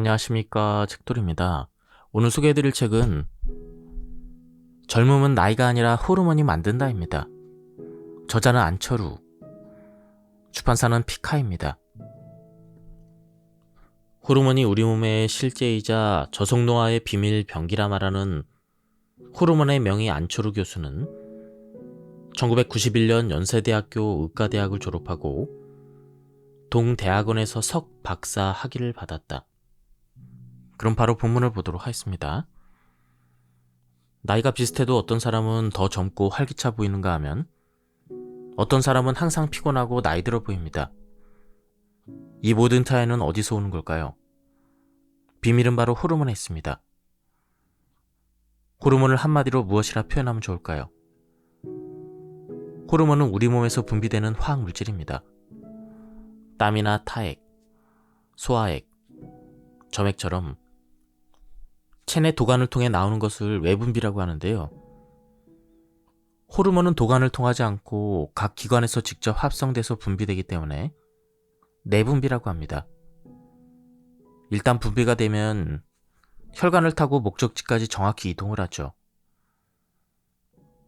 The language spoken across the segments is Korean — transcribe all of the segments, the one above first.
안녕하십니까. 책돌입니다. 오늘 소개해드릴 책은 젊음은 나이가 아니라 호르몬이 만든다입니다. 저자는 안철우,出판사는 피카입니다. 호르몬이 우리 몸의 실제이자 저속노화의 비밀 병기라 말하는 호르몬의 명의 안철우 교수는 1991년 연세대학교 의과대학을 졸업하고 동대학원에서 석 박사 학위를 받았다. 그럼 바로 본문을 보도록 하겠습니다. 나이가 비슷해도 어떤 사람은 더 젊고 활기차 보이는가 하면 어떤 사람은 항상 피곤하고 나이 들어 보입니다. 이 모든 차이는 어디서 오는 걸까요? 비밀은 바로 호르몬에 있습니다. 호르몬을 한마디로 무엇이라 표현하면 좋을까요? 호르몬은 우리 몸에서 분비되는 화학 물질입니다. 땀이나 타액, 소화액, 점액처럼 체내 도관을 통해 나오는 것을 외분비라고 하는데요. 호르몬은 도관을 통하지 않고 각 기관에서 직접 합성돼서 분비되기 때문에 내분비라고 합니다. 일단 분비가 되면 혈관을 타고 목적지까지 정확히 이동을 하죠.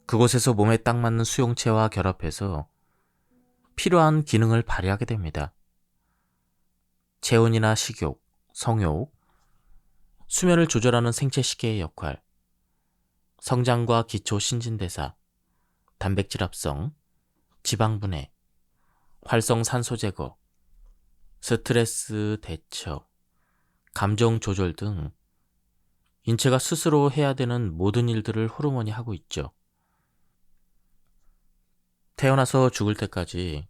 그곳에서 몸에 딱 맞는 수용체와 결합해서 필요한 기능을 발휘하게 됩니다. 체온이나 식욕, 성욕, 수면을 조절하는 생체 시계의 역할, 성장과 기초 신진대사, 단백질 합성, 지방 분해, 활성 산소 제거, 스트레스 대처, 감정 조절 등 인체가 스스로 해야 되는 모든 일들을 호르몬이 하고 있죠. 태어나서 죽을 때까지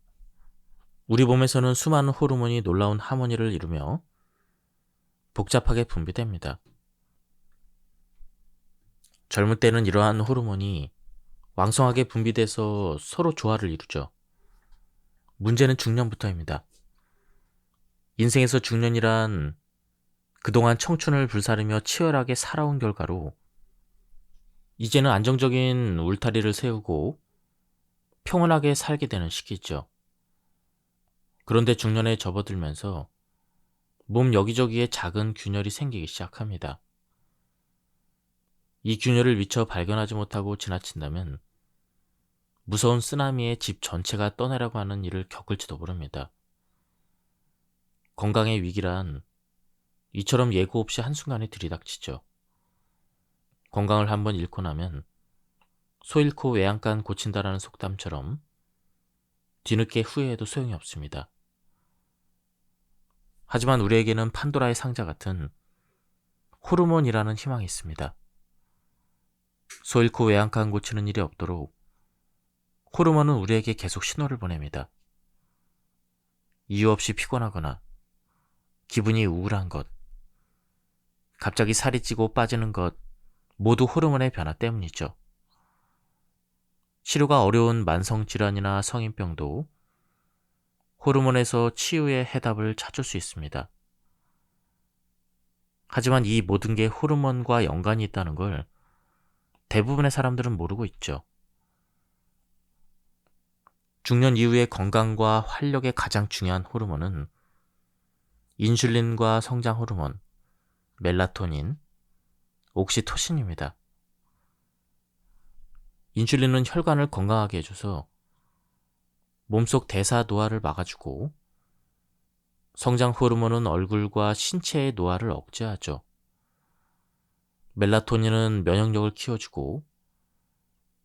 우리 몸에서는 수많은 호르몬이 놀라운 하모니를 이루며 복잡하게 분비됩니다. 젊을 때는 이러한 호르몬이 왕성하게 분비돼서 서로 조화를 이루죠. 문제는 중년부터입니다. 인생에서 중년이란 그동안 청춘을 불사르며 치열하게 살아온 결과로 이제는 안정적인 울타리를 세우고 평온하게 살게 되는 시기죠. 그런데 중년에 접어들면서 몸 여기저기에 작은 균열이 생기기 시작합니다. 이 균열을 미처 발견하지 못하고 지나친다면 무서운 쓰나미에 집 전체가 떠내라고 하는 일을 겪을지도 모릅니다. 건강의 위기란 이처럼 예고 없이 한순간에 들이닥치죠. 건강을 한번 잃고 나면 소 잃고 외양간 고친다라는 속담처럼 뒤늦게 후회해도 소용이 없습니다. 하지만 우리에게는 판도라의 상자 같은 호르몬이라는 희망이 있습니다. 소 잃고 외양간 고치는 일이 없도록 호르몬은 우리에게 계속 신호를 보냅니다. 이유 없이 피곤하거나 기분이 우울한 것, 갑자기 살이 찌고 빠지는 것 모두 호르몬의 변화 때문이죠. 치료가 어려운 만성질환이나 성인병도 호르몬에서 치유의 해답을 찾을 수 있습니다. 하지만 이 모든 게 호르몬과 연관이 있다는 걸 대부분의 사람들은 모르고 있죠. 중년 이후의 건강과 활력에 가장 중요한 호르몬은 인슐린과 성장 호르몬, 멜라토닌, 옥시토신입니다. 인슐린은 혈관을 건강하게 해줘서 몸속 대사 노화를 막아주고 성장 호르몬은 얼굴과 신체의 노화를 억제하죠. 멜라토닌은 면역력을 키워주고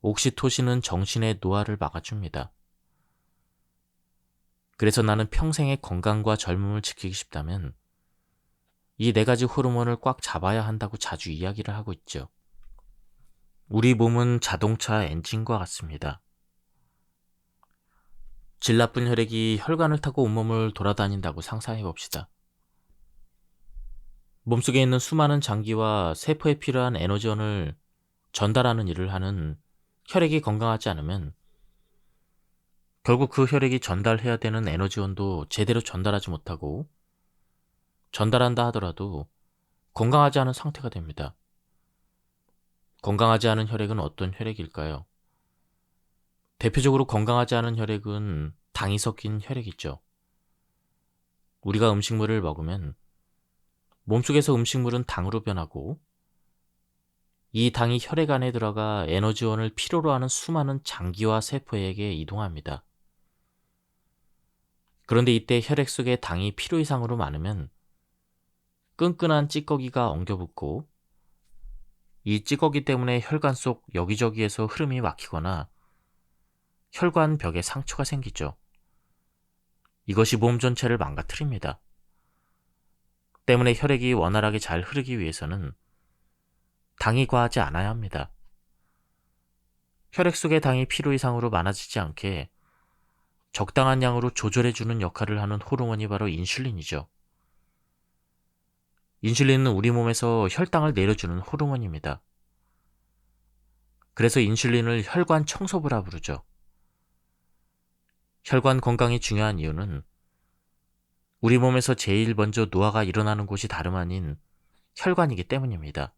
옥시토신은 정신의 노화를 막아줍니다. 그래서 나는 평생의 건강과 젊음을 지키고 싶다면 이 네 가지 호르몬을 꽉 잡아야 한다고 자주 이야기를 하고 있죠. 우리 몸은 자동차 엔진과 같습니다. 질 나쁜 혈액이 혈관을 타고 온몸을 돌아다닌다고 상상해 봅시다. 몸속에 있는 수많은 장기와 세포에 필요한 에너지원을 전달하는 일을 하는 혈액이 건강하지 않으면 결국 그 혈액이 전달해야 되는 에너지원도 제대로 전달하지 못하고 전달한다 하더라도 건강하지 않은 상태가 됩니다. 건강하지 않은 혈액은 어떤 혈액일까요? 대표적으로 건강하지 않은 혈액은 당이 섞인 혈액이죠. 우리가 음식물을 먹으면 몸속에서 음식물은 당으로 변하고 이 당이 혈액 안에 들어가 에너지원을 필요로 하는 수많은 장기와 세포에게 이동합니다. 그런데 이때 혈액 속에 당이 필요 이상으로 많으면 끈끈한 찌꺼기가 엉겨붙고 이 찌꺼기 때문에 혈관 속 여기저기에서 흐름이 막히거나 혈관 벽에 상처가 생기죠. 이것이 몸 전체를 망가뜨립니다. 때문에 혈액이 원활하게 잘 흐르기 위해서는 당이 과하지 않아야 합니다. 혈액 속의 당이 필요 이상으로 많아지지 않게 적당한 양으로 조절해주는 역할을 하는 호르몬이 바로 인슐린이죠. 인슐린은 우리 몸에서 혈당을 내려주는 호르몬입니다. 그래서 인슐린을 혈관 청소부라 부르죠. 혈관 건강이 중요한 이유는 우리 몸에서 제일 먼저 노화가 일어나는 곳이 다름 아닌 혈관이기 때문입니다.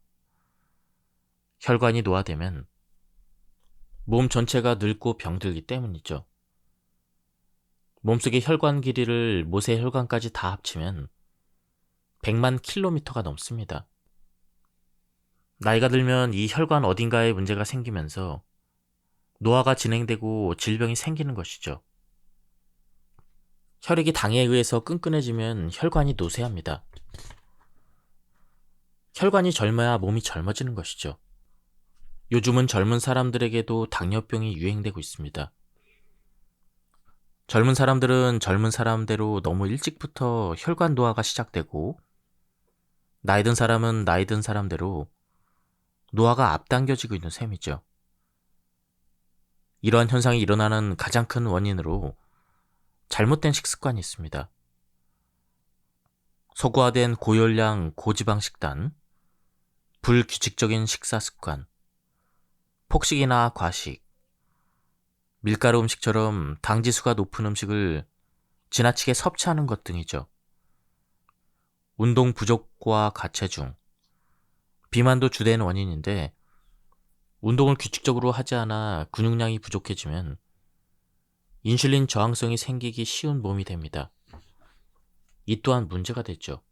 혈관이 노화되면 몸 전체가 늙고 병들기 때문이죠. 몸속의 혈관 길이를 모세혈관까지 다 합치면 100만 킬로미터가 넘습니다. 나이가 들면 이 혈관 어딘가에 문제가 생기면서 노화가 진행되고 질병이 생기는 것이죠. 혈액이 당에 의해서 끈끈해지면 혈관이 노쇠합니다. 혈관이 젊어야 몸이 젊어지는 것이죠. 요즘은 젊은 사람들에게도 당뇨병이 유행되고 있습니다. 젊은 사람들은 젊은 사람대로 너무 일찍부터 혈관 노화가 시작되고 나이 든 사람은 나이 든 사람대로 노화가 앞당겨지고 있는 셈이죠. 이러한 현상이 일어나는 가장 큰 원인으로 잘못된 식습관이 있습니다. 서구화된 고열량 고지방 식단, 불규칙적인 식사 습관, 폭식이나 과식, 밀가루 음식처럼 당지수가 높은 음식을 지나치게 섭취하는 것 등이죠. 운동 부족과 과체중, 비만도 주된 원인인데 운동을 규칙적으로 하지 않아 근육량이 부족해지면 인슐린 저항성이 생기기 쉬운 몸이 됩니다. 이 또한 문제가 되죠.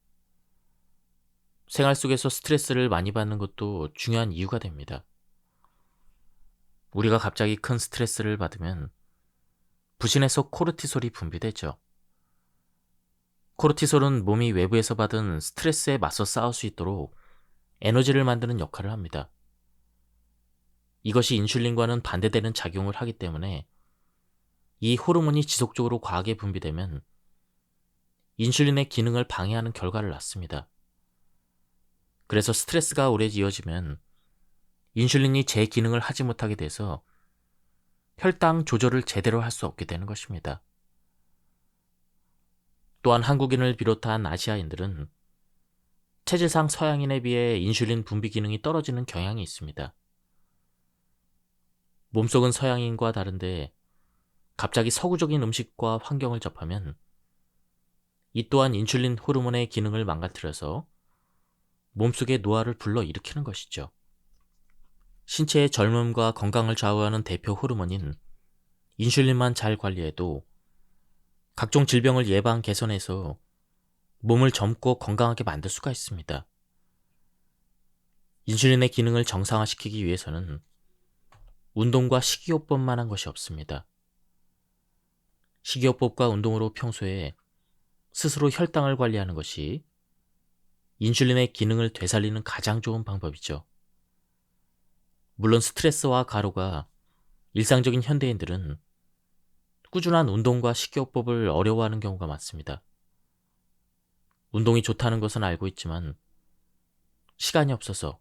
생활 속에서 스트레스를 많이 받는 것도 중요한 이유가 됩니다. 우리가 갑자기 큰 스트레스를 받으면 부신에서 코르티솔이 분비되죠. 코르티솔은 몸이 외부에서 받은 스트레스에 맞서 싸울 수 있도록 에너지를 만드는 역할을 합니다. 이것이 인슐린과는 반대되는 작용을 하기 때문에 이 호르몬이 지속적으로 과하게 분비되면 인슐린의 기능을 방해하는 결과를 낳습니다. 그래서 스트레스가 오래 이어지면 인슐린이 제 기능을 하지 못하게 돼서 혈당 조절을 제대로 할 수 없게 되는 것입니다. 또한 한국인을 비롯한 아시아인들은 체질상 서양인에 비해 인슐린 분비 기능이 떨어지는 경향이 있습니다. 몸속은 서양인과 다른데 갑자기 서구적인 음식과 환경을 접하면 이 또한 인슐린 호르몬의 기능을 망가뜨려서 몸속의 노화를 불러일으키는 것이죠. 신체의 젊음과 건강을 좌우하는 대표 호르몬인 인슐린만 잘 관리해도 각종 질병을 예방 개선해서 몸을 젊고 건강하게 만들 수가 있습니다. 인슐린의 기능을 정상화시키기 위해서는 운동과 식이요법만 한 것이 없습니다. 식이요법과 운동으로 평소에 스스로 혈당을 관리하는 것이 인슐린의 기능을 되살리는 가장 좋은 방법이죠. 물론 스트레스와 과로가 일상적인 현대인들은 꾸준한 운동과 식이요법을 어려워하는 경우가 많습니다. 운동이 좋다는 것은 알고 있지만 시간이 없어서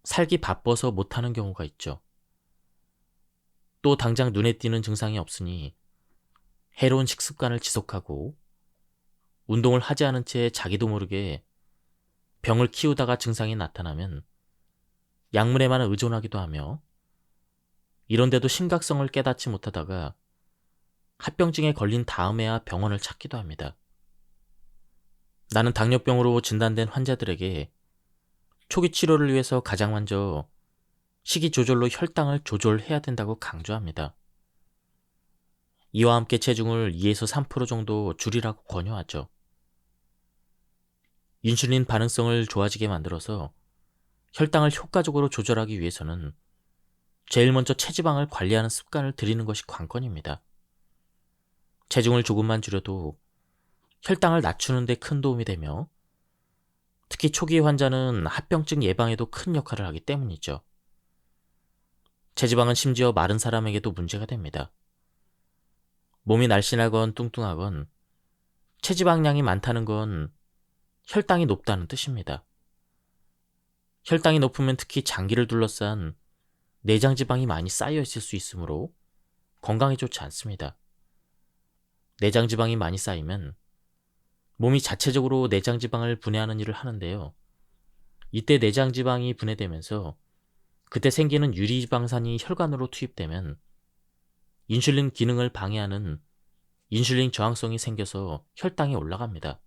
살기 바빠서 못하는 경우가 있죠. 또 당장 눈에 띄는 증상이 없으니 해로운 식습관을 지속하고 운동을 하지 않은 채 자기도 모르게 병을 키우다가 증상이 나타나면 약물에만 의존하기도 하며 이런데도 심각성을 깨닫지 못하다가 합병증에 걸린 다음에야 병원을 찾기도 합니다. 나는 당뇨병으로 진단된 환자들에게 초기 치료를 위해서 가장 먼저 식이 조절로 혈당을 조절해야 된다고 강조합니다. 이와 함께 체중을 2에서 3% 정도 줄이라고 권유하죠. 인슐린 반응성을 좋아지게 만들어서 혈당을 효과적으로 조절하기 위해서는 제일 먼저 체지방을 관리하는 습관을 들이는 것이 관건입니다. 체중을 조금만 줄여도 혈당을 낮추는 데 큰 도움이 되며 특히 초기 환자는 합병증 예방에도 큰 역할을 하기 때문이죠. 체지방은 심지어 마른 사람에게도 문제가 됩니다. 몸이 날씬하건 뚱뚱하건 체지방량이 많다는 건 혈당이 높다는 뜻입니다. 혈당이 높으면 특히 장기를 둘러싼 내장지방이 많이 쌓여 있을 수 있으므로 건강에 좋지 않습니다. 내장지방이 많이 쌓이면 몸이 자체적으로 내장지방을 분해하는 일을 하는데요. 이때 내장지방이 분해되면서 그때 생기는 유리지방산이 혈관으로 투입되면 인슐린 기능을 방해하는 인슐린 저항성이 생겨서 혈당이 올라갑니다.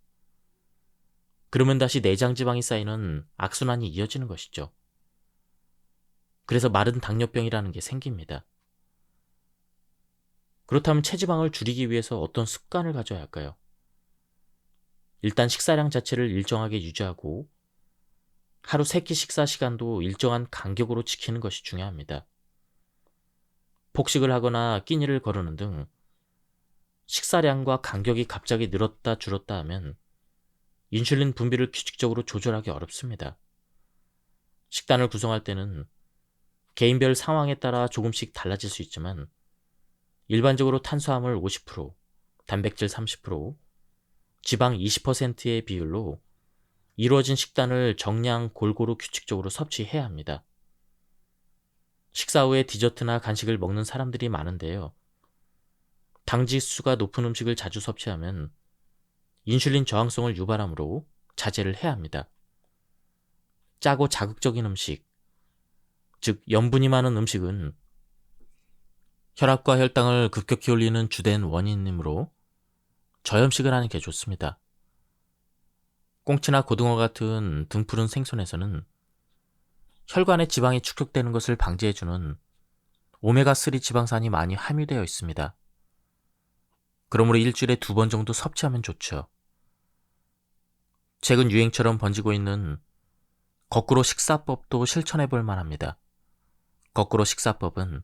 그러면 다시 내장지방이 쌓이는 악순환이 이어지는 것이죠. 그래서 마른 당뇨병이라는 게 생깁니다. 그렇다면 체지방을 줄이기 위해서 어떤 습관을 가져야 할까요? 일단 식사량 자체를 일정하게 유지하고 하루 3끼 식사 시간도 일정한 간격으로 지키는 것이 중요합니다. 폭식을 하거나 끼니를 거르는 등 식사량과 간격이 갑자기 늘었다 줄었다 하면 인슐린 분비를 규칙적으로 조절하기 어렵습니다. 식단을 구성할 때는 개인별 상황에 따라 조금씩 달라질 수 있지만 일반적으로 탄수화물 50%, 단백질 30%, 지방 20%의 비율로 이루어진 식단을 정량 골고루 규칙적으로 섭취해야 합니다. 식사 후에 디저트나 간식을 먹는 사람들이 많은데요. 당지수가 높은 음식을 자주 섭취하면 인슐린 저항성을 유발하므로 자제를 해야 합니다. 짜고 자극적인 음식, 즉 염분이 많은 음식은 혈압과 혈당을 급격히 올리는 주된 원인이므로 저염식을 하는 게 좋습니다. 꽁치나 고등어 같은 등푸른 생선에서는 혈관에 지방이 축적되는 것을 방지해주는 오메가3 지방산이 많이 함유되어 있습니다. 그러므로 일주일에 2번 정도 섭취하면 좋죠. 최근 유행처럼 번지고 있는 거꾸로 식사법도 실천해 볼 만합니다. 거꾸로 식사법은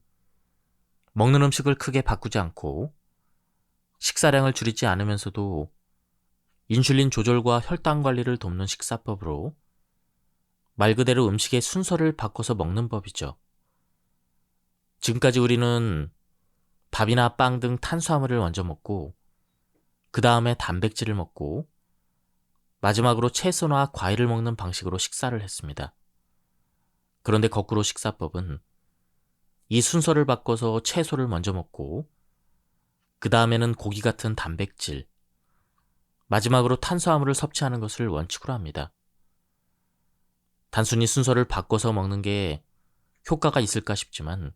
먹는 음식을 크게 바꾸지 않고 식사량을 줄이지 않으면서도 인슐린 조절과 혈당 관리를 돕는 식사법으로 말 그대로 음식의 순서를 바꿔서 먹는 법이죠. 지금까지 우리는 밥이나 빵 등 탄수화물을 먼저 먹고 그 다음에 단백질을 먹고 마지막으로 채소나 과일을 먹는 방식으로 식사를 했습니다. 그런데 거꾸로 식사법은 이 순서를 바꿔서 채소를 먼저 먹고 그 다음에는 고기 같은 단백질, 마지막으로 탄수화물을 섭취하는 것을 원칙으로 합니다. 단순히 순서를 바꿔서 먹는 게 효과가 있을까 싶지만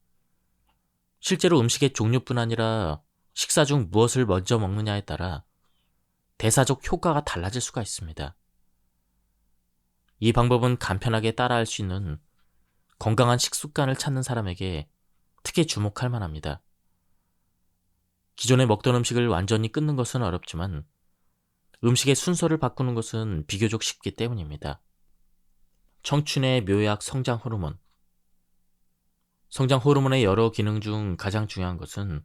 실제로 음식의 종류뿐 아니라 식사 중 무엇을 먼저 먹느냐에 따라 대사적 효과가 달라질 수가 있습니다. 이 방법은 간편하게 따라할 수 있는 건강한 식습관을 찾는 사람에게 특히 주목할 만합니다. 기존에 먹던 음식을 완전히 끊는 것은 어렵지만 음식의 순서를 바꾸는 것은 비교적 쉽기 때문입니다. 청춘의 묘약 성장 호르몬. 성장 호르몬의 여러 기능 중 가장 중요한 것은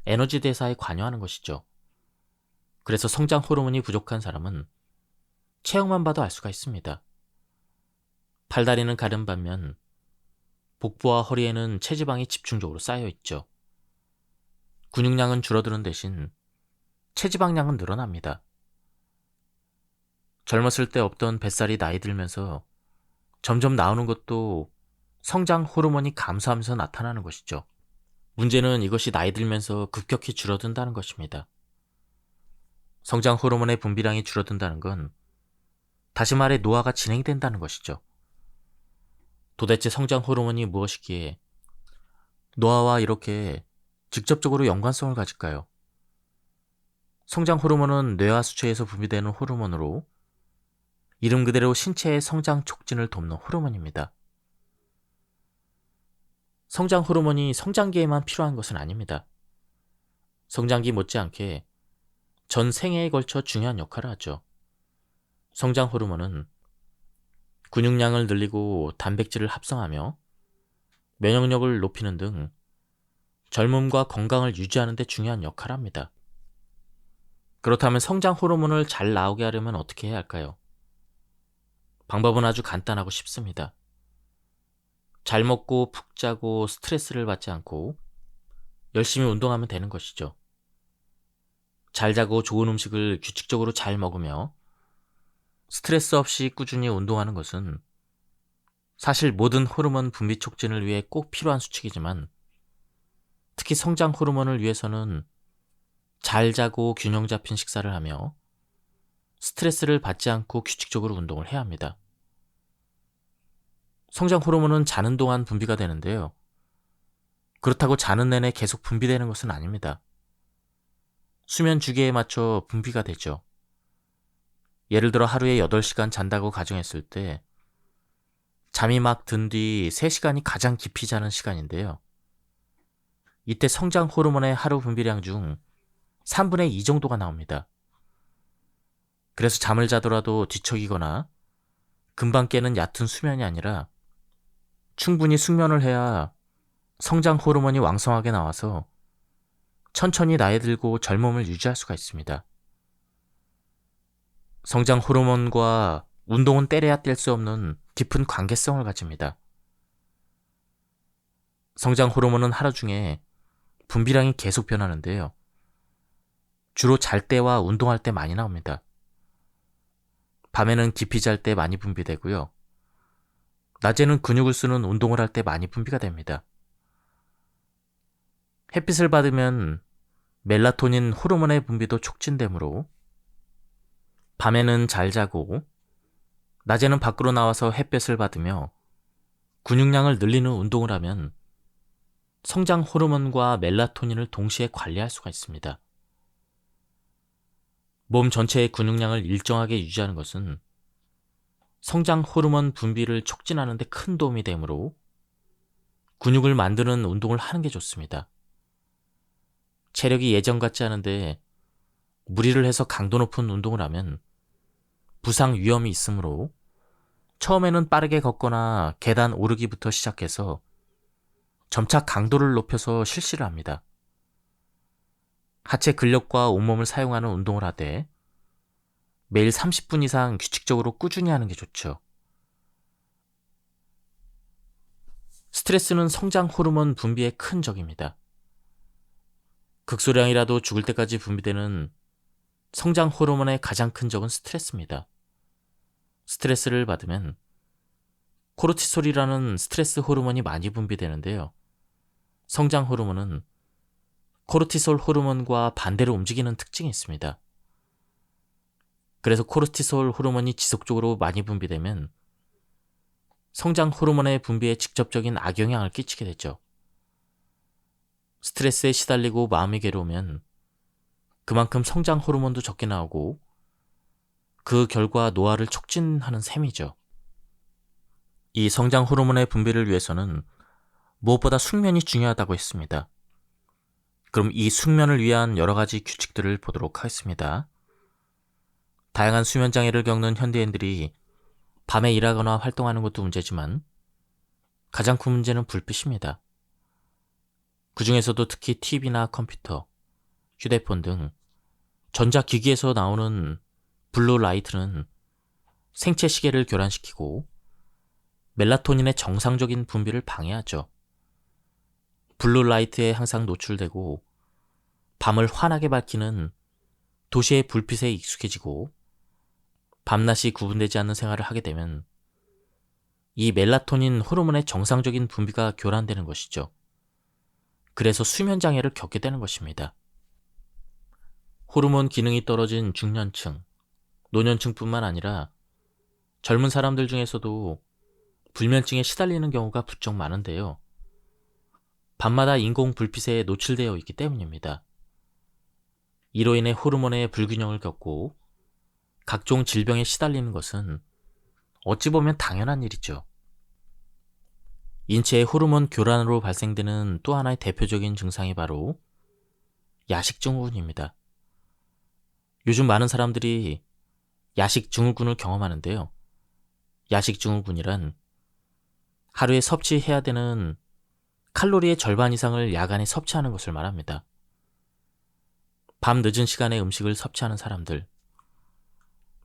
에너지 대사에 관여하는 것이죠. 그래서 성장 호르몬이 부족한 사람은 체형만 봐도 알 수가 있습니다. 팔다리는 가른 반면 복부와 허리에는 체지방이 집중적으로 쌓여 있죠. 근육량은 줄어드는 대신 체지방량은 늘어납니다. 젊었을 때 없던 뱃살이 나이 들면서 점점 나오는 것도 성장 호르몬이 감소하면서 나타나는 것이죠. 문제는 이것이 나이 들면서 급격히 줄어든다는 것입니다. 성장 호르몬의 분비량이 줄어든다는 건 다시 말해 노화가 진행된다는 것이죠. 도대체 성장 호르몬이 무엇이기에 노화와 이렇게 직접적으로 연관성을 가질까요? 성장 호르몬은 뇌와 수체에서 분비되는 호르몬으로 이름 그대로 신체의 성장 촉진을 돕는 호르몬입니다. 성장 호르몬이 성장기에만 필요한 것은 아닙니다. 성장기 못지않게 전 생애에 걸쳐 중요한 역할을 하죠. 성장 호르몬은 근육량을 늘리고 단백질을 합성하며 면역력을 높이는 등 젊음과 건강을 유지하는 데 중요한 역할을 합니다. 그렇다면 성장 호르몬을 잘 나오게 하려면 어떻게 해야 할까요? 방법은 아주 간단하고 쉽습니다. 잘 먹고 푹 자고 스트레스를 받지 않고 열심히 운동하면 되는 것이죠. 잘 자고 좋은 음식을 규칙적으로 잘 먹으며 스트레스 없이 꾸준히 운동하는 것은 사실 모든 호르몬 분비 촉진을 위해 꼭 필요한 수칙이지만 특히 성장 호르몬을 위해서는 잘 자고 균형 잡힌 식사를 하며 스트레스를 받지 않고 규칙적으로 운동을 해야 합니다. 성장 호르몬은 자는 동안 분비가 되는데요. 그렇다고 자는 내내 계속 분비되는 것은 아닙니다. 수면 주기에 맞춰 분비가 되죠. 예를 들어 하루에 8시간 잔다고 가정했을 때 잠이 막 든 뒤 3시간이 가장 깊이 자는 시간인데요. 이때 성장 호르몬의 하루 분비량 중 3분의 2 정도가 나옵니다. 그래서 잠을 자더라도 뒤척이거나 금방 깨는 얕은 수면이 아니라 충분히 숙면을 해야 성장 호르몬이 왕성하게 나와서 천천히 나이 들고 젊음을 유지할 수가 있습니다. 성장 호르몬과 운동은 때려야 뗄 수 없는 깊은 관계성을 가집니다. 성장 호르몬은 하루 중에 분비량이 계속 변하는데요. 주로 잘 때와 운동할 때 많이 나옵니다. 밤에는 깊이 잘 때 많이 분비되고요. 낮에는 근육을 쓰는 운동을 할 때 많이 분비가 됩니다. 햇빛을 받으면 멜라토닌 호르몬의 분비도 촉진되므로 밤에는 잘 자고 낮에는 밖으로 나와서 햇볕을 받으며 근육량을 늘리는 운동을 하면 성장 호르몬과 멜라토닌을 동시에 관리할 수가 있습니다. 몸 전체의 근육량을 일정하게 유지하는 것은 성장 호르몬 분비를 촉진하는 데 큰 도움이 되므로 근육을 만드는 운동을 하는 게 좋습니다. 체력이 예전 같지 않은데 무리를 해서 강도 높은 운동을 하면 부상 위험이 있으므로 처음에는 빠르게 걷거나 계단 오르기부터 시작해서 점차 강도를 높여서 실시를 합니다. 하체 근력과 온몸을 사용하는 운동을 하되 매일 30분 이상 규칙적으로 꾸준히 하는 게 좋죠. 스트레스는 성장 호르몬 분비의 큰 적입니다. 극소량이라도 죽을 때까지 분비되는 성장 호르몬의 가장 큰 적은 스트레스입니다. 스트레스를 받으면 코르티솔이라는 스트레스 호르몬이 많이 분비되는데요. 성장 호르몬은 코르티솔 호르몬과 반대로 움직이는 특징이 있습니다. 그래서 코르티솔 호르몬이 지속적으로 많이 분비되면 성장 호르몬의 분비에 직접적인 악영향을 끼치게 되죠. 스트레스에 시달리고 마음이 괴로우면 그만큼 성장 호르몬도 적게 나오고 그 결과 노화를 촉진하는 셈이죠. 이 성장 호르몬의 분비를 위해서는 무엇보다 숙면이 중요하다고 했습니다. 그럼 이 숙면을 위한 여러 가지 규칙들을 보도록 하겠습니다. 다양한 수면 장애를 겪는 현대인들이 밤에 일하거나 활동하는 것도 문제지만 가장 큰 문제는 불빛입니다. 그 중에서도 특히 TV나 컴퓨터, 휴대폰 등 전자기기에서 나오는 블루 라이트는 생체 시계를 교란시키고 멜라토닌의 정상적인 분비를 방해하죠. 블루 라이트에 항상 노출되고 밤을 환하게 밝히는 도시의 불빛에 익숙해지고 밤낮이 구분되지 않는 생활을 하게 되면 이 멜라토닌 호르몬의 정상적인 분비가 교란되는 것이죠. 그래서 수면 장애를 겪게 되는 것입니다. 호르몬 기능이 떨어진 중년층, 노년층뿐만 아니라 젊은 사람들 중에서도 불면증에 시달리는 경우가 부쩍 많은데요. 밤마다 인공 불빛에 노출되어 있기 때문입니다. 이로 인해 호르몬의 불균형을 겪고 각종 질병에 시달리는 것은 어찌 보면 당연한 일이죠. 인체의 호르몬 교란으로 발생되는 또 하나의 대표적인 증상이 바로 야식 증후군입니다. 요즘 많은 사람들이 야식 증후군을 경험하는데요. 야식 증후군이란 하루에 섭취해야 되는 칼로리의 절반 이상을 야간에 섭취하는 것을 말합니다. 밤 늦은 시간에 음식을 섭취하는 사람들,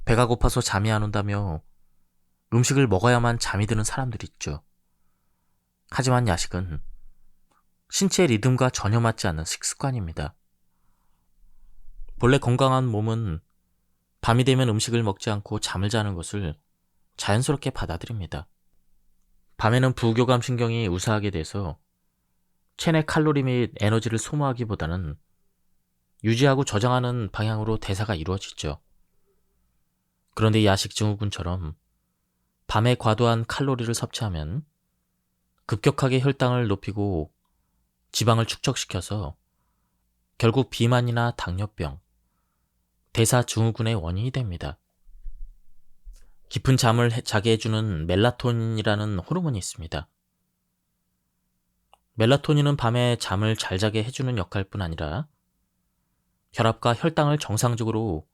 배가 고파서 잠이 안 온다며 음식을 먹어야만 잠이 드는 사람들이 있죠. 하지만 야식은 신체의 리듬과 전혀 맞지 않는 식습관입니다. 본래 건강한 몸은 밤이 되면 음식을 먹지 않고 잠을 자는 것을 자연스럽게 받아들입니다. 밤에는 부교감 신경이 우사하게 돼서 체내 칼로리 및 에너지를 소모하기보다는 유지하고 저장하는 방향으로 대사가 이루어지죠. 그런데 야식 증후군처럼 밤에 과도한 칼로리를 섭취하면 급격하게 혈당을 높이고 지방을 축적시켜서 결국 비만이나 당뇨병, 대사 증후군의 원인이 됩니다. 깊은 잠을 자게 해주는 멜라토닌이라는 호르몬이 있습니다. 멜라토닌은 밤에 잠을 잘 자게 해주는 역할뿐 아니라 혈압과 혈당을 정상적으로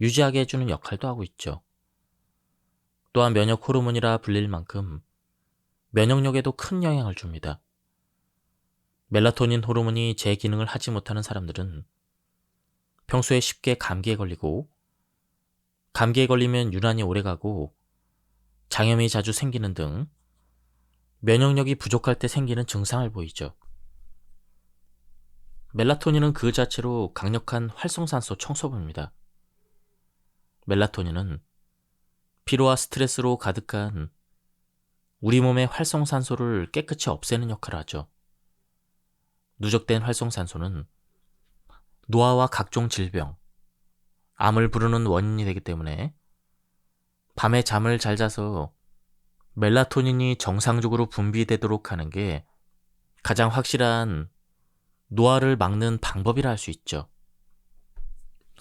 유지하게 해주는 역할도 하고 있죠. 또한 면역 호르몬이라 불릴 만큼 면역력에도 큰 영향을 줍니다. 멜라토닌 호르몬이 제 기능을 하지 못하는 사람들은 평소에 쉽게 감기에 걸리고, 감기에 걸리면 유난히 오래가고 장염이 자주 생기는 등 면역력이 부족할 때 생기는 증상을 보이죠. 멜라토닌은 그 자체로 강력한 활성산소 청소부입니다. 멜라토닌은 피로와 스트레스로 가득한 우리 몸의 활성산소를 깨끗이 없애는 역할을 하죠. 누적된 활성산소는 노화와 각종 질병, 암을 부르는 원인이 되기 때문에 밤에 잠을 잘 자서 멜라토닌이 정상적으로 분비되도록 하는 게 가장 확실한 노화를 막는 방법이라 할 수 있죠.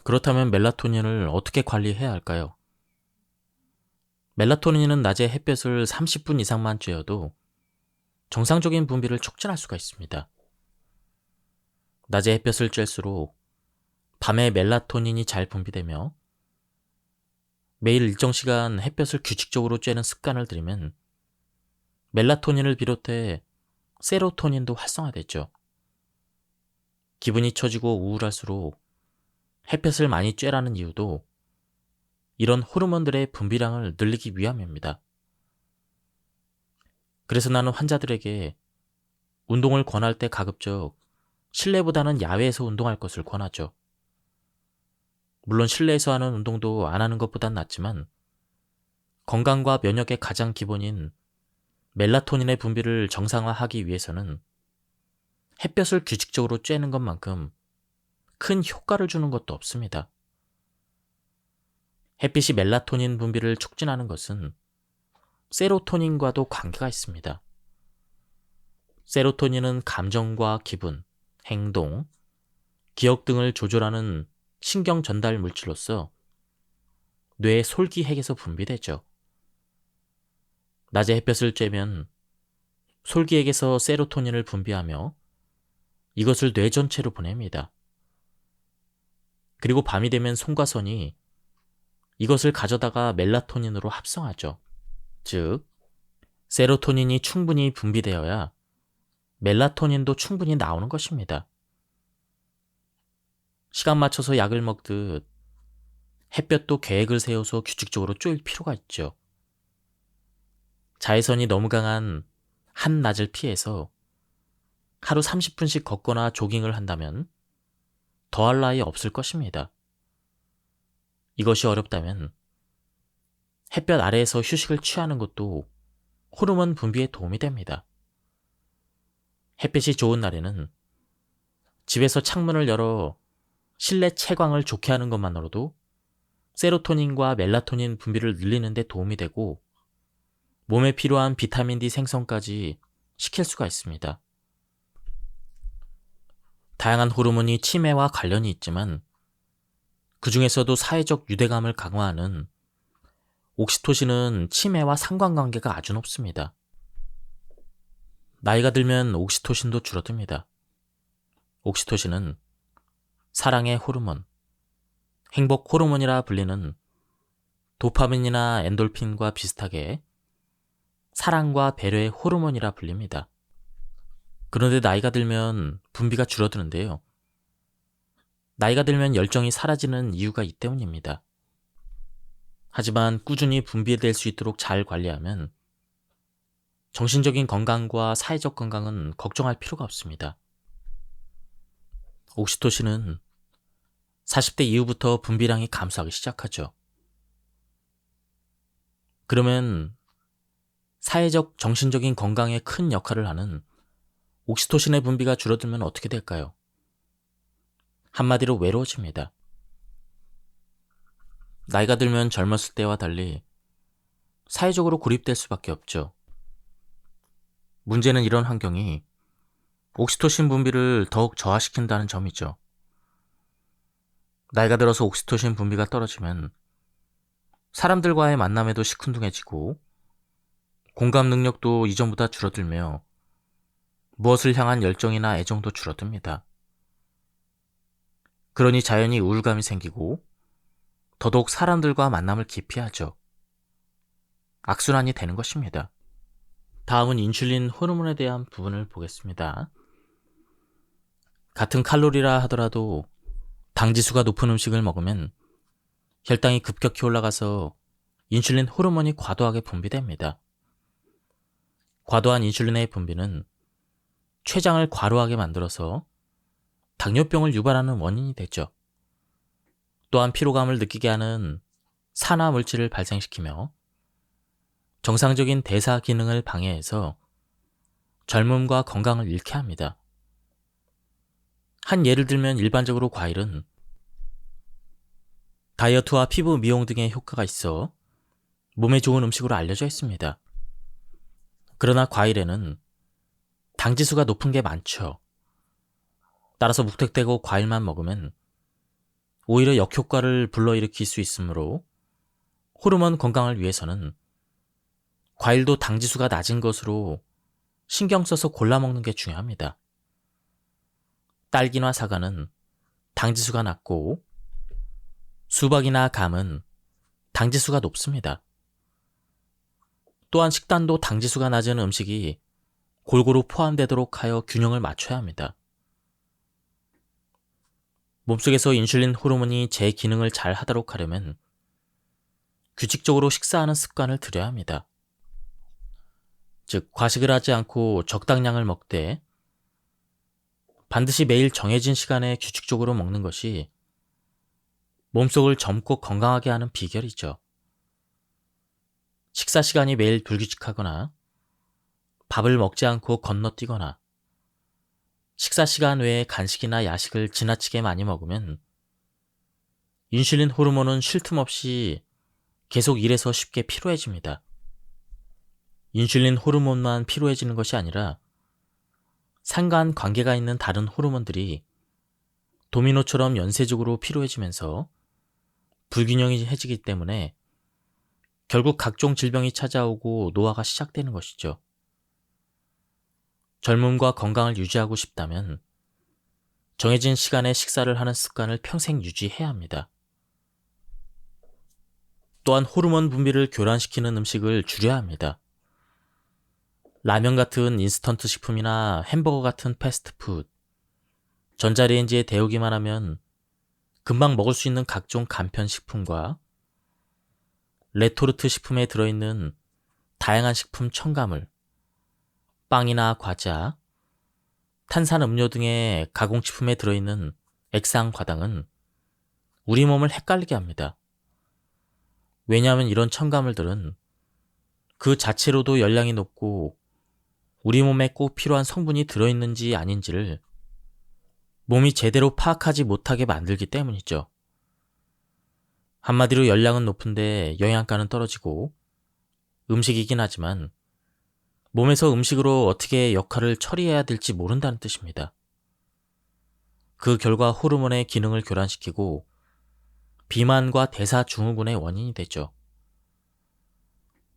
그렇다면 멜라토닌을 어떻게 관리해야 할까요? 멜라토닌은 낮에 햇볕을 30분 이상만 쬐어도 정상적인 분비를 촉진할 수가 있습니다. 낮에 햇볕을 쬐일수록 밤에 멜라토닌이 잘 분비되며 매일 일정 시간 햇볕을 규칙적으로 쬐는 습관을 들이면 멜라토닌을 비롯해 세로토닌도 활성화되죠. 기분이 처지고 우울할수록 햇볕을 많이 쬐라는 이유도 이런 호르몬들의 분비량을 늘리기 위함입니다. 그래서 나는 환자들에게 운동을 권할 때 가급적 실내보다는 야외에서 운동할 것을 권하죠. 물론 실내에서 하는 운동도 안 하는 것보단 낫지만 건강과 면역의 가장 기본인 멜라토닌의 분비를 정상화하기 위해서는 햇볕을 규칙적으로 쬐는 것만큼 큰 효과를 주는 것도 없습니다. 햇빛이 멜라토닌 분비를 촉진하는 것은 세로토닌과도 관계가 있습니다. 세로토닌은 감정과 기분, 행동, 기억 등을 조절하는 신경 전달 물질로서 뇌의 솔기핵에서 분비되죠. 낮에 햇볕을 쬐면 솔기핵에서 세로토닌을 분비하며 이것을 뇌 전체로 보냅니다. 그리고 밤이 되면 송과선이 이것을 가져다가 멜라토닌으로 합성하죠. 즉, 세로토닌이 충분히 분비되어야 멜라토닌도 충분히 나오는 것입니다. 시간 맞춰서 약을 먹듯 햇볕도 계획을 세워서 규칙적으로 쬐일 필요가 있죠. 자외선이 너무 강한 한낮을 피해서 하루 30분씩 걷거나 조깅을 한다면 더할 나위 없을 것입니다. 이것이 어렵다면 햇볕 아래에서 휴식을 취하는 것도 호르몬 분비에 도움이 됩니다. 햇빛이 좋은 날에는 집에서 창문을 열어 실내 채광을 좋게 하는 것만으로도 세로토닌과 멜라토닌 분비를 늘리는 데 도움이 되고 몸에 필요한 비타민 D 생성까지 시킬 수가 있습니다. 다양한 호르몬이 치매와 관련이 있지만 그 중에서도 사회적 유대감을 강화하는 옥시토신은 치매와 상관관계가 아주 높습니다. 나이가 들면 옥시토신도 줄어듭니다. 옥시토신은 사랑의 호르몬, 행복 호르몬이라 불리는 도파민이나 엔돌핀과 비슷하게 사랑과 배려의 호르몬이라 불립니다. 그런데 나이가 들면 분비가 줄어드는데요. 나이가 들면 열정이 사라지는 이유가 이 때문입니다. 하지만 꾸준히 분비될 수 있도록 잘 관리하면 정신적인 건강과 사회적 건강은 걱정할 필요가 없습니다. 옥시토신은 40대 이후부터 분비량이 감소하기 시작하죠. 그러면 사회적, 정신적인 건강에 큰 역할을 하는 옥시토신의 분비가 줄어들면 어떻게 될까요? 한마디로 외로워집니다. 나이가 들면 젊었을 때와 달리 사회적으로 고립될 수밖에 없죠. 문제는 이런 환경이 옥시토신 분비를 더욱 저하시킨다는 점이죠. 나이가 들어서 옥시토신 분비가 떨어지면 사람들과의 만남에도 시큰둥해지고 공감 능력도 이전보다 줄어들며 무엇을 향한 열정이나 애정도 줄어듭니다. 그러니 자연히 우울감이 생기고 더더욱 사람들과 만남을 기피하죠. 악순환이 되는 것입니다. 다음은 인슐린 호르몬에 대한 부분을 보겠습니다. 같은 칼로리라 하더라도 당지수가 높은 음식을 먹으면 혈당이 급격히 올라가서 인슐린 호르몬이 과도하게 분비됩니다. 과도한 인슐린의 분비는 췌장을 과로하게 만들어서 당뇨병을 유발하는 원인이 되죠. 또한 피로감을 느끼게 하는 산화 물질을 발생시키며 정상적인 대사 기능을 방해해서 젊음과 건강을 잃게 합니다. 한 예를 들면 일반적으로 과일은 다이어트와 피부 미용 등의 효과가 있어 몸에 좋은 음식으로 알려져 있습니다. 그러나 과일에는 당지수가 높은 게 많죠. 따라서 무턱대고 과일만 먹으면 오히려 역효과를 불러일으킬 수 있으므로 호르몬 건강을 위해서는 과일도 당지수가 낮은 것으로 신경 써서 골라 먹는 게 중요합니다. 딸기나 사과는 당지수가 낮고 수박이나 감은 당지수가 높습니다. 또한 식단도 당지수가 낮은 음식이 골고루 포함되도록 하여 균형을 맞춰야 합니다. 몸속에서 인슐린 호르몬이 제 기능을 잘 하도록 하려면 규칙적으로 식사하는 습관을 들여야 합니다. 즉, 과식을 하지 않고 적당량을 먹되 반드시 매일 정해진 시간에 규칙적으로 먹는 것이 몸속을 젊고 건강하게 하는 비결이죠. 식사 시간이 매일 불규칙하거나 밥을 먹지 않고 건너뛰거나 식사 시간 외에 간식이나 야식을 지나치게 많이 먹으면 인슐린 호르몬은 쉴 틈 없이 계속 일해서 쉽게 피로해집니다. 인슐린 호르몬만 피로해지는 것이 아니라 상관 관계가 있는 다른 호르몬들이 도미노처럼 연쇄적으로 피로해지면서 불균형이 해지기 때문에 결국 각종 질병이 찾아오고 노화가 시작되는 것이죠. 젊음과 건강을 유지하고 싶다면 정해진 시간에 식사를 하는 습관을 평생 유지해야 합니다. 또한 호르몬 분비를 교란시키는 음식을 줄여야 합니다. 라면 같은 인스턴트 식품이나 햄버거 같은 패스트푸드, 전자레인지에 데우기만 하면 금방 먹을 수 있는 각종 간편식품과 레토르트 식품에 들어있는 다양한 식품 첨가물, 빵이나 과자, 탄산음료 등의 가공식품에 들어있는 액상과당은 우리 몸을 헷갈리게 합니다. 왜냐하면 이런 첨가물들은 그 자체로도 열량이 높고 우리 몸에 꼭 필요한 성분이 들어있는지 아닌지를 몸이 제대로 파악하지 못하게 만들기 때문이죠. 한마디로 열량은 높은데 영양가는 떨어지고 음식이긴 하지만 몸에서 음식으로 어떻게 역할을 처리해야 될지 모른다는 뜻입니다. 그 결과 호르몬의 기능을 교란시키고 비만과 대사증후군의 원인이 되죠.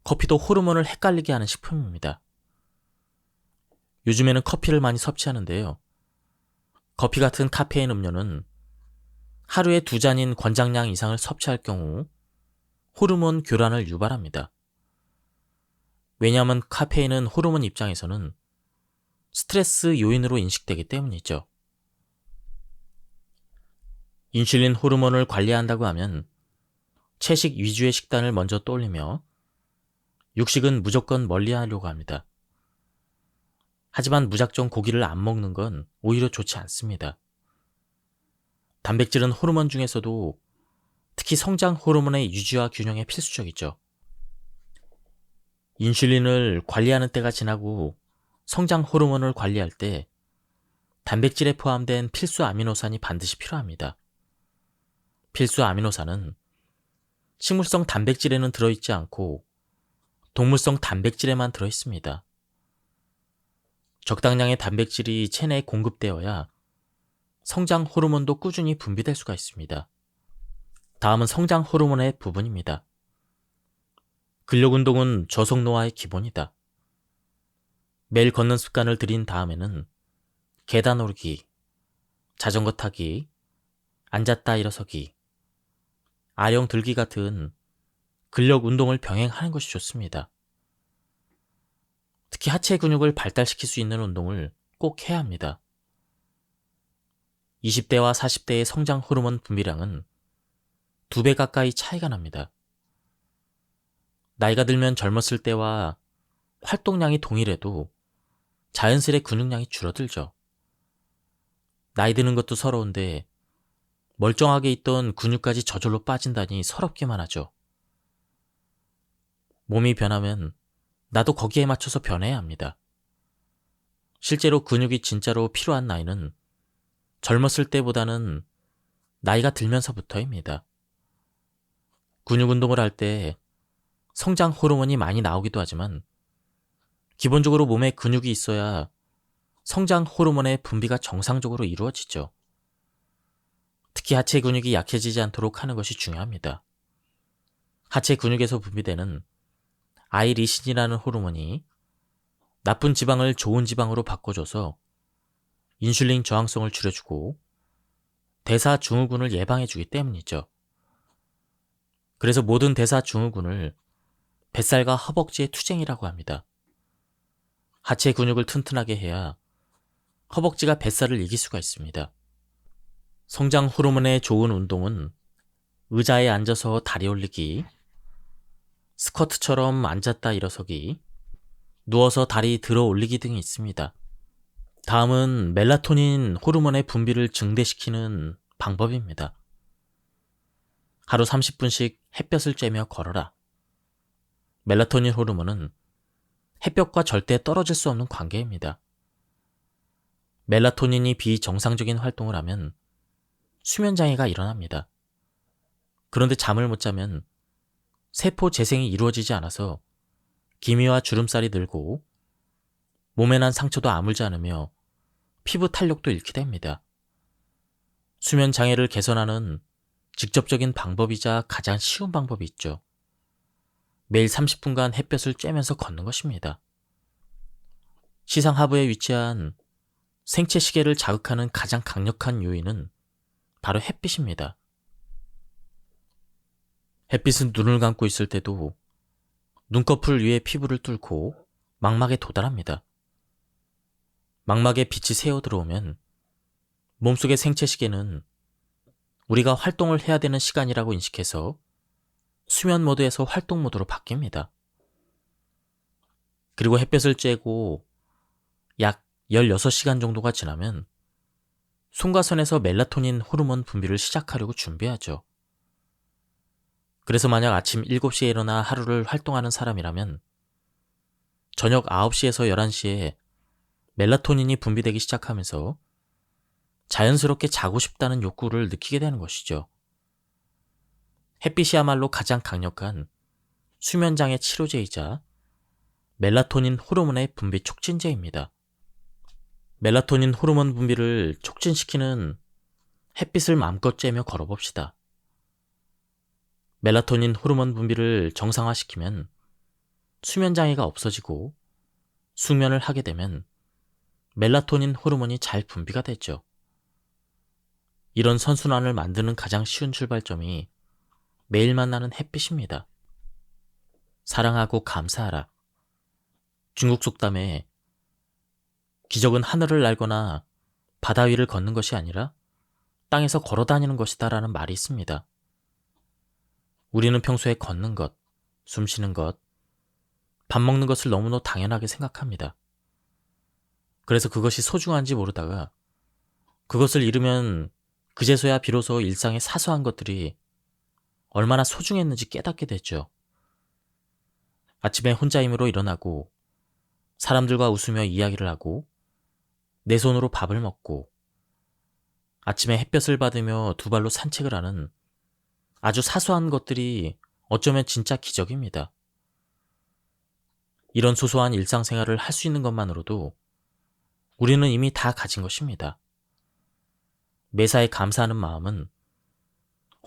커피도 호르몬을 헷갈리게 하는 식품입니다. 요즘에는 커피를 많이 섭취하는데요. 커피 같은 카페인 음료는 하루에 2잔인 권장량 이상을 섭취할 경우 호르몬 교란을 유발합니다. 왜냐하면 카페인은 호르몬 입장에서는 스트레스 요인으로 인식되기 때문이죠. 인슐린 호르몬을 관리한다고 하면 채식 위주의 식단을 먼저 떠올리며 육식은 무조건 멀리하려고 합니다. 하지만 무작정 고기를 안 먹는 건 오히려 좋지 않습니다. 단백질은 호르몬 중에서도 특히 성장 호르몬의 유지와 균형에 필수적이죠. 인슐린을 관리하는 때가 지나고 성장 호르몬을 관리할 때 단백질에 포함된 필수 아미노산이 반드시 필요합니다. 필수 아미노산은 식물성 단백질에는 들어있지 않고 동물성 단백질에만 들어있습니다. 적당량의 단백질이 체내에 공급되어야 성장 호르몬도 꾸준히 분비될 수가 있습니다. 다음은 성장 호르몬의 부분입니다. 근력 운동은 저속 노화의 기본이다. 매일 걷는 습관을 들인 다음에는 계단 오르기, 자전거 타기, 앉았다 일어서기, 아령 들기 같은 근력 운동을 병행하는 것이 좋습니다. 특히 하체 근육을 발달시킬 수 있는 운동을 꼭 해야 합니다. 20대와 40대의 성장 호르몬 분비량은 2배 가까이 차이가 납니다. 나이가 들면 젊었을 때와 활동량이 동일해도 자연스레 근육량이 줄어들죠. 나이 드는 것도 서러운데 멀쩡하게 있던 근육까지 저절로 빠진다니 서럽기만 하죠. 몸이 변하면 나도 거기에 맞춰서 변해야 합니다. 실제로 근육이 진짜로 필요한 나이는 젊었을 때보다는 나이가 들면서부터입니다. 근육 운동을 할 때 성장 호르몬이 많이 나오기도 하지만 기본적으로 몸에 근육이 있어야 성장 호르몬의 분비가 정상적으로 이루어지죠. 특히 하체 근육이 약해지지 않도록 하는 것이 중요합니다. 하체 근육에서 분비되는 아이리신이라는 호르몬이 나쁜 지방을 좋은 지방으로 바꿔줘서 인슐린 저항성을 줄여주고 대사 증후군을 예방해주기 때문이죠. 그래서 모든 대사 증후군을 뱃살과 허벅지의 투쟁이라고 합니다. 하체 근육을 튼튼하게 해야 허벅지가 뱃살을 이길 수가 있습니다. 성장 호르몬에 좋은 운동은 의자에 앉아서 다리 올리기, 스쿼트처럼 앉았다 일어서기, 누워서 다리 들어 올리기 등이 있습니다. 다음은 멜라토닌 호르몬의 분비를 증대시키는 방법입니다. 하루 30분씩 햇볕을 쬐며 걸어라. 멜라토닌 호르몬은 햇볕과 절대 떨어질 수 없는 관계입니다. 멜라토닌이 비정상적인 활동을 하면 수면장애가 일어납니다. 그런데 잠을 못 자면 세포 재생이 이루어지지 않아서 기미와 주름살이 늘고 몸에 난 상처도 아물지 않으며 피부 탄력도 잃게 됩니다. 수면장애를 개선하는 직접적인 방법이자 가장 쉬운 방법이 있죠. 매일 30분간 햇볕을 쬐면서 걷는 것입니다. 시상 하부에 위치한 생체 시계를 자극하는 가장 강력한 요인은 바로 햇빛입니다. 햇빛은 눈을 감고 있을 때도 눈꺼풀 위에 피부를 뚫고 망막에 도달합니다. 망막에 빛이 새어 들어오면 몸속의 생체 시계는 우리가 활동을 해야 되는 시간이라고 인식해서 수면 모드에서 활동 모드로 바뀝니다. 그리고 햇볕을 쬐고 약 16시간 정도가 지나면 송가선에서 멜라토닌 호르몬 분비를 시작하려고 준비하죠. 그래서 만약 아침 7시에 일어나 하루를 활동하는 사람이라면 저녁 9시에서 11시에 멜라토닌이 분비되기 시작하면서 자연스럽게 자고 싶다는 욕구를 느끼게 되는 것이죠. 햇빛이야말로 가장 강력한 수면장애 치료제이자 멜라토닌 호르몬의 분비 촉진제입니다. 멜라토닌 호르몬 분비를 촉진시키는 햇빛을 마음껏 쬐며 걸어봅시다. 멜라토닌 호르몬 분비를 정상화시키면 수면장애가 없어지고 숙면을 하게 되면 멜라토닌 호르몬이 잘 분비가 되죠. 이런 선순환을 만드는 가장 쉬운 출발점이 매일 만나는 햇빛입니다. 사랑하고 감사하라. 중국 속담에 기적은 하늘을 날거나 바다 위를 걷는 것이 아니라 땅에서 걸어 다니는 것이다 라는 말이 있습니다. 우리는 평소에 걷는 것, 숨 쉬는 것, 밥 먹는 것을 너무나 당연하게 생각합니다. 그래서 그것이 소중한지 모르다가 그것을 잃으면 그제서야 비로소 일상의 사소한 것들이 얼마나 소중했는지 깨닫게 되죠. 아침에 혼자 힘으로 일어나고 사람들과 웃으며 이야기를 하고 내 손으로 밥을 먹고 아침에 햇볕을 받으며 두 발로 산책을 하는 아주 사소한 것들이 어쩌면 진짜 기적입니다. 이런 소소한 일상생활을 할 수 있는 것만으로도 우리는 이미 다 가진 것입니다. 매사에 감사하는 마음은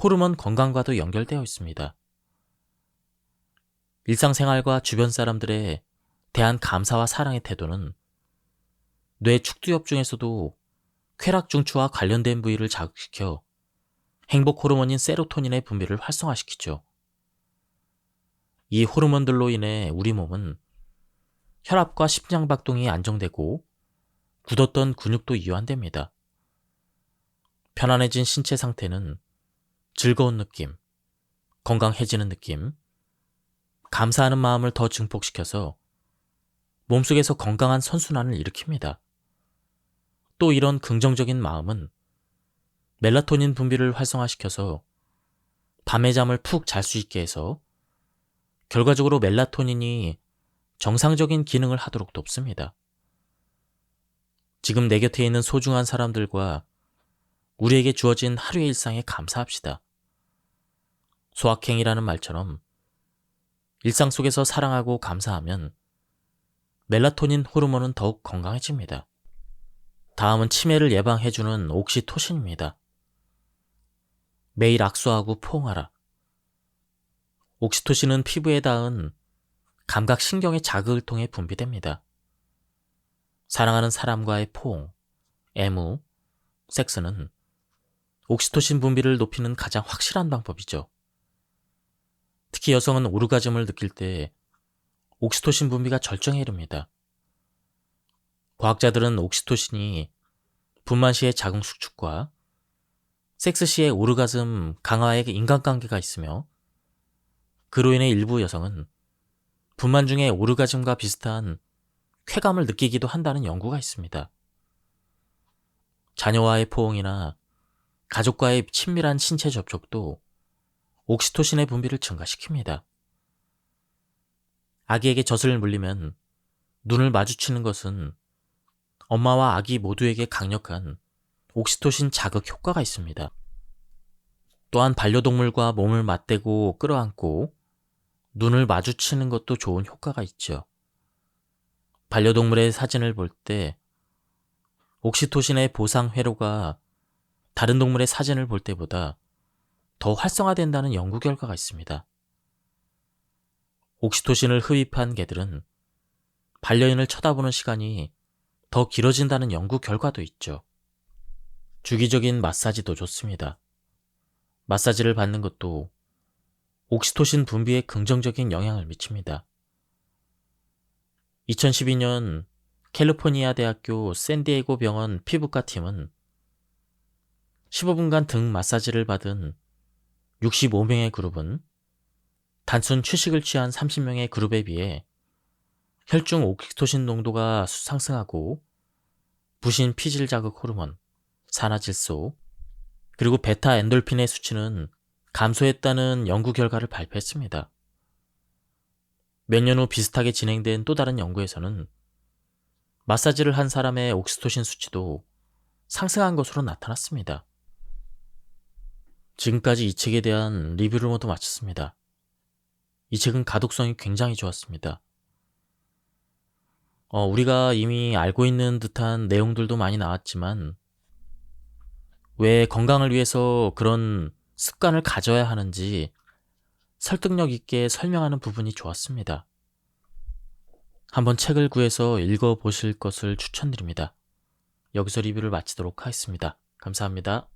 호르몬 건강과도 연결되어 있습니다. 일상생활과 주변 사람들에 대한 감사와 사랑의 태도는 뇌 축두엽 중에서도 쾌락중추와 관련된 부위를 자극시켜 행복 호르몬인 세로토닌의 분비를 활성화시키죠. 이 호르몬들로 인해 우리 몸은 혈압과 심장박동이 안정되고 굳었던 근육도 이완됩니다. 편안해진 신체 상태는 즐거운 느낌, 건강해지는 느낌, 감사하는 마음을 더 증폭시켜서 몸속에서 건강한 선순환을 일으킵니다. 또 이런 긍정적인 마음은 멜라토닌 분비를 활성화시켜서 밤의 잠을 푹 잘 수 있게 해서 결과적으로 멜라토닌이 정상적인 기능을 하도록 돕습니다. 지금 내 곁에 있는 소중한 사람들과 우리에게 주어진 하루의 일상에 감사합시다. 소확행이라는 말처럼 일상 속에서 사랑하고 감사하면 멜라토닌 호르몬은 더욱 건강해집니다. 다음은 치매를 예방해주는 옥시토신입니다. 매일 악수하고 포옹하라. 옥시토신은 피부에 닿은 감각신경의 자극을 통해 분비됩니다. 사랑하는 사람과의 포옹, 애무, 섹스는 옥시토신 분비를 높이는 가장 확실한 방법이죠. 특히 여성은 오르가즘을 느낄 때 옥시토신 분비가 절정에 이릅니다. 과학자들은 옥시토신이 분만 시의 자궁 수축과 섹스 시의 오르가즘 강화에 인간관계가 있으며 그로 인해 일부 여성은 분만 중에 오르가즘과 비슷한 쾌감을 느끼기도 한다는 연구가 있습니다. 자녀와의 포옹이나 가족과의 친밀한 신체 접촉도 옥시토신의 분비를 증가시킵니다. 아기에게 젖을 물리면 눈을 마주치는 것은 엄마와 아기 모두에게 강력한 옥시토신 자극 효과가 있습니다. 또한 반려동물과 몸을 맞대고 끌어안고 눈을 마주치는 것도 좋은 효과가 있죠. 반려동물의 사진을 볼 때 옥시토신의 보상 회로가 다른 동물의 사진을 볼 때보다 더 활성화된다는 연구 결과가 있습니다. 옥시토신을 흡입한 개들은 반려인을 쳐다보는 시간이 더 길어진다는 연구 결과도 있죠. 주기적인 마사지도 좋습니다. 마사지를 받는 것도 옥시토신 분비에 긍정적인 영향을 미칩니다. 2012년 캘리포니아 대학교 샌디에고 병원 피부과 팀은 15분간 등 마사지를 받은 65명의 그룹은 단순 휴식을 취한 30명의 그룹에 비해 혈중 옥시토신 농도가 상승하고 부신 피질 자극 호르몬, 산화질소, 그리고 베타 엔돌핀의 수치는 감소했다는 연구 결과를 발표했습니다. 몇 년 후 비슷하게 진행된 또 다른 연구에서는 마사지를 한 사람의 옥시토신 수치도 상승한 것으로 나타났습니다. 지금까지 이 책에 대한 리뷰를 모두 마쳤습니다. 이 책은 가독성이 굉장히 좋았습니다. 우리가 이미 알고 있는 듯한 내용들도 많이 나왔지만 왜 건강을 위해서 그런 습관을 가져야 하는지 설득력 있게 설명하는 부분이 좋았습니다. 한번 책을 구해서 읽어보실 것을 추천드립니다. 여기서 리뷰를 마치도록 하겠습니다. 감사합니다.